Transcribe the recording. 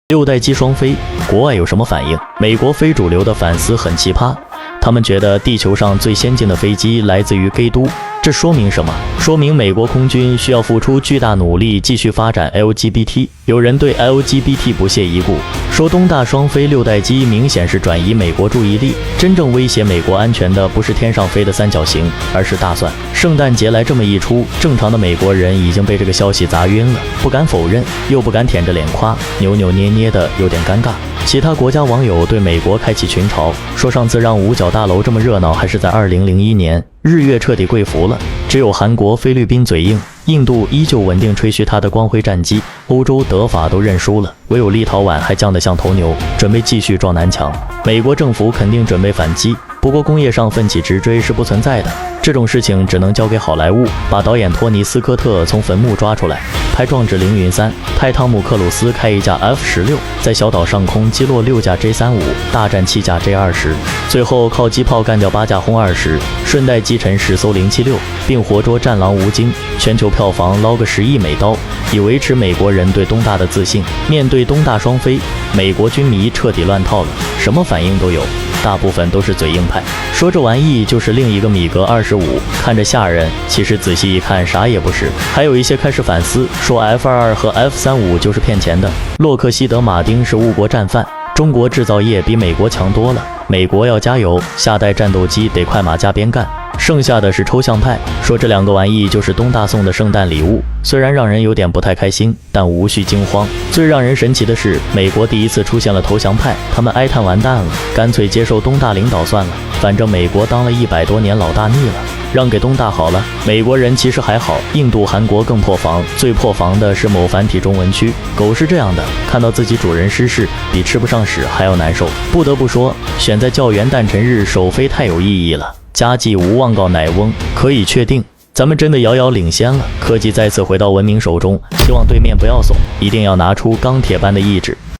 六代机双飞，国外有什么反应？美国非主流的反思很奇葩，他们觉得地球上最先进的飞机来自于基督，这说明什么？说明美国空军需要付出巨大努力继续发展 LGBT。有人对 LGBT 不屑一顾，说东大双飞六代机明显是转移美国注意力，真正威胁美国安全的不是天上飞的三角形，而是大蒜。圣诞节来这么一出，正常的美国人已经被这个消息砸晕了，不敢否认，又不敢舔着脸夸，扭扭捏捏的有点尴尬。其他国家网友对美国开启群嘲，说上次让五角大楼这么热闹还是在2001年，日月彻底跪服了，只有韩国、菲律宾嘴硬，印度依旧稳定吹嘘他的光辉战绩，欧洲德法都认输了，唯有立陶宛还犟得像头牛，准备继续撞南墙。美国政府肯定准备反击，不过工业上奋起直追是不存在的，这种事情只能交给好莱坞，把导演托尼斯科特从坟墓抓出来，拍《壮志凌云3》，派汤姆克鲁斯开一架 F-16，在小岛上空击落6架 J-35，大战7架 J-20，最后靠机炮干掉8架轰20，顺带击沉10艘076，并活捉战狼吴京，全球票房捞个10亿美刀，以维持美国人对东大的自信。面对东大双飞，美国军迷彻底乱套了，什么反应都有，大部分都是嘴硬派，说这玩意就是另一个米格25，看着吓人，其实仔细一看啥也不是。还有一些开始反思，说 F-22和 F-35就是骗钱的，洛克希德马丁是误国战犯，中国制造业比美国强多了，美国要加油，下代战斗机得快马加鞭干。剩下的是抽象派，说这两个玩意就是东大送的圣诞礼物，虽然让人有点不太开心，但无需惊慌。最让人神奇的是，美国第一次出现了投降派，他们哀叹完蛋了，干脆接受东大领导算了，反正美国当了100多年老大腻了，让给东大好了。美国人其实还好，印度、韩国更破防，最破防的是某繁体中文区，狗是这样的，看到自己主人失势，比吃不上屎还要难受。不得不说，选在教元诞辰日首飞太有意义了。家祭无望告乃翁，可以确定，咱们真的遥遥领先了，科技再次回到文明手中，希望对面不要怂，一定要拿出钢铁般的意志。